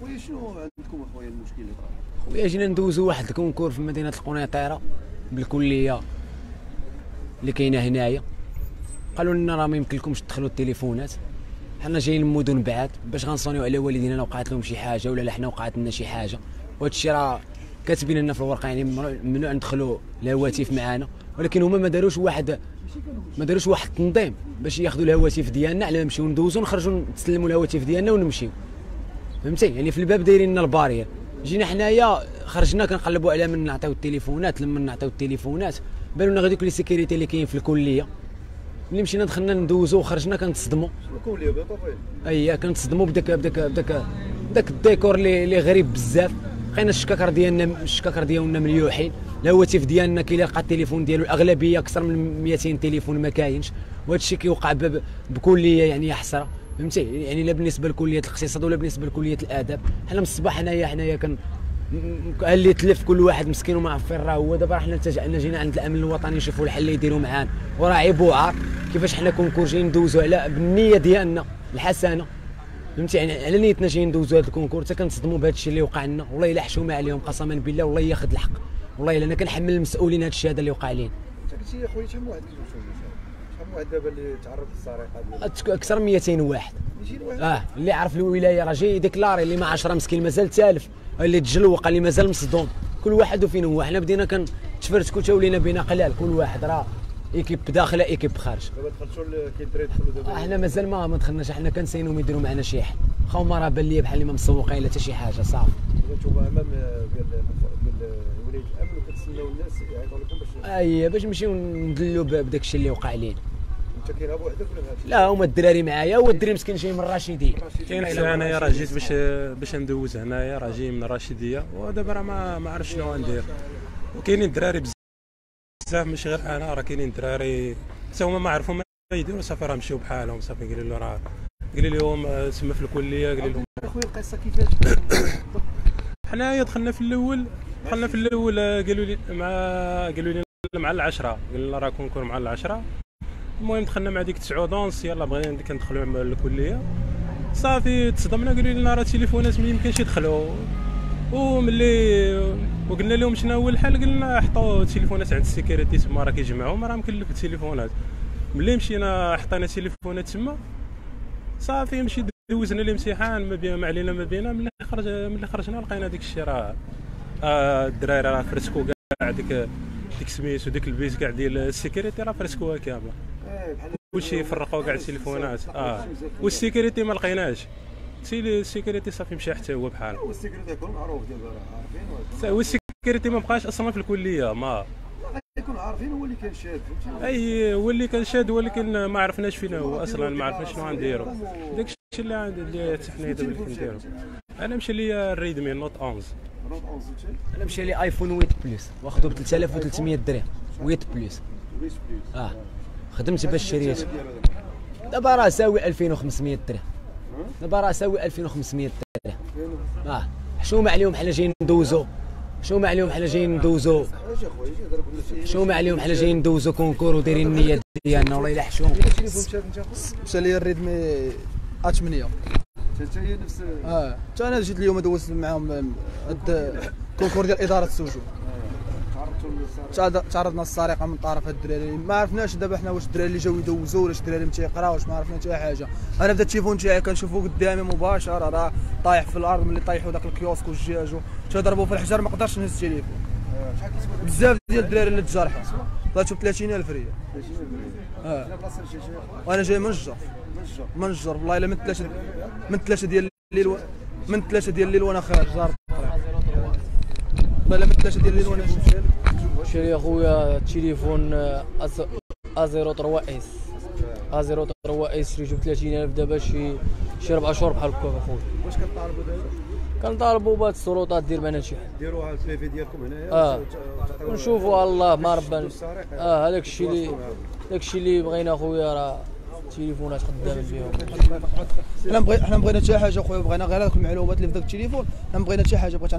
خويا شنو عندكم اخويا المشكل اللي طرا؟ خويا جينا ندوزو واحد الكونكور في مدينه القنيطره بالكليه اللي كاينه هنايا. قالوا لنا راه ما يمكنلكمش تدخلوا التليفونات، حنا جايين من مدن بعاد باش غنصونيو على والدينا لو وقعت لهم شي حاجه ولا حنا وقعت لنا شي حاجه. وهذا الشيء راه كاتبين لنا في الورقه، يعني ممنوع ندخلوا الهواتف معانا، ولكن هما ما داروش واحد التنظيم باش ياخذوا الهواتف ديالنا على نمشيو ندوزو نخرجوا نسلموا الهواتف ديالنا ونمشيو. فهمتي؟ يعني في الباب دايرين لنا البارير. جينا حنايا خرجنا كنقلبوا على من نعطيو التليفونات، لما نعطيو التليفونات بانوا لنا غاديك لي سيكوريتي اللي كاين في الكليه. ملي مشينا دخلنا ندوزو وخرجنا كنتصدموا. الكليه بطبيعي اييه كنتصدموا بداك الديكور اللي غريب بزاف. لقينا الشكاكر ديالنا مليوحين، الهواتف ديالنا كاين اللي لقى التليفون ديالو الاغلبيه اكثر من 200 تليفون ما كاينش. وهذا الشيء كيوقع بكليه يعني حسره. فهمتي؟ يعني لا بالنسبه لكليه الاقتصاد ولا بالنسبه لكليه الاداب. حنا من الصباح حنايا اللي تلف كل واحد مسكين وما عارف فين راه هو. دابا حنا التجأنا جينا عند الامن الوطني نشوفوا الحل اللي يديروا معانا، وراه عيب وعار كيفاش حنا كونكور جايين ندوزو على بالنيه ديالنا الحسنه. فهمتي؟ يعني على نيتنا جايين ندوزو هذا الكونكور حتى كنتصدموا بهذا الشيء اللي وقع لنا. والله الا حشومه عليهم قسما بالله، والله ياخذ الحق، والله الا انا كنحمل المسؤولين هذا الشيء هذا اللي وقع لينا. انت قلتي يا خويا شحال من واحد دابا اللي تعرض للسرقه ديال اكثر من 200 واحد. 200 واحد اللي عرف الولايه راه جاي ديكلاري، اللي ما 10 مسكين مازال تالف، اللي تجلوق اللي مازال مصدوم، كل واحد وفين هو. حنا بدينا كنتفرتكوا تا ولينا بينا قلال، كل واحد راه ايكيب داخله ايكيب خارج. دابا دخلتوا كاين الدراري دخلوا دابا؟ حنا مازال ما دخلناش، حنا كنسينهم يديروا معنا شي حل. خاو ما راه بان لي بحال اللي ما مسوقين لا حتى شي حاجه صافي. نتوما امام ديال ولايه الامن وكتسناو الناس يعيطوا لكم باش نمشيو ندلوا بداك الشيء اللي وقع لينا. انت كيرهب وحدك ولا مع لا هما الدراري معايا، هو الدري مسكين جاي من الرشيديه. كاين حتى انايا راه جيت باش ندوز هنايا، راه جاي من الرشيديه ودابا راه ما عرفتش شنو غندير. وكاينين الدراري بزاف ماشي غير انا، راه كاينين الدراري حتى هما ما عرفوا ما يديروا صافي، راه مشاو بحالهم صافي. قال لهم تما في الكليه قال لهم اخويا القصه كيفاش؟ حنايا دخلنا في الاول قالوا لي مع العشرة، قال لنا راه كونكور مع العشرة. المهم دخلنا مع ديك 9 ونص، يلاه بغينا كندخلوا للكليه صافي تصدمنا، قالوا لنا راه التليفونات ما يمكنش يدخلوا. وقلنا لهم شنو هو الحل، قلنا حطوا التليفونات عند السيكوريتي تما راه كيجمعوا، راه يمكن لك التليفونات. ملي مشينا حطينا التليفونات تما صافي مشي دوزنا الامتحان ما علينا ما بينا. ملي خرجنا لقينا ديك الشيء راه الدراري راه فرسكو كاع ديك سميتو ديك البيت كاع ديال السيكوريتي راه فرسكوها كامله، كلشي فرقوا كاع التليفونات. والسيكوريتي ما لقيناش، السيكوريتي صافي مشى حتى هو بحاله. والسيكوريتي يكون معروف دابا عارفين، والسيكوريتي ما بقاش اصلا في الكليه، ما يكون عارفين هو اللي كان شاد. فهمتي؟ هو اللي كان شاد، ولكن ما عرفناش فين هو اصلا، ما عرفناش شنو غنديروا. داك الشيء اللي حتى حنا دابا اللي كنديروا. انا مشى لي الريدمي نوت 11. انا مشى لي ايفون 8 بلس واخذه ب 3300 درهم. 8 بلس خدمت باش شريته، دابا راه ساوي 2500 درهم. دابا راه ساوي 2500 درهم. حشومه عليهم حنا جايين ندوزو، حشومه عليهم حنا جايين ندوزو كونكور ودايرين النيه ديالنا. والله الا حشومه. مشى لي الريدمي A8. حتى هي نفس حتى انا جيت اليوم دوزت معاهم الكونكور ديال اداره السجون. تعرضنا للسرقه من طرف هاد الدراري، ما عرفناش دابا حنا واش الدراري اللي جاو يدوزوا ولا الدراري اللي تيقراو، واش ما عرفنا حتى حاجه. انا بدا التليفون تاعي كنشوفو قدامي مباشره راه طايح في الارض. ملي طايحوا داك الكيوسك والجاج تضربوا في الحجر ما قدرتش نهز التليفون. بزاف ديال الدراري اللي تجرحوا طلعتوا ب 30,000 ريال. وانا جاي من الجر والله الا من 3 ديال الليل وانا خارج زار والله من 3 ديال الليل وانا شري اخويا التليفون A03 اس شريتو ب 30,000 دابا شي 4 شهور بحال هكاك اخويا. واش كطالبوا دابا؟ كنطالبوا بهاد السلطات دير معنا شي حل، ديروها البريفي ديالكم هنايا ونشوفوا الله ما ربنا. هذاك الشيء اللي بغينا اخويا، راه التليفونات خدامين فيهم. حنا بغينا حتى حاجه اخويا، بغينا غير هذوك المعلومات اللي في ذاك التليفون. حنا بغينا حتى حاجه، بغيت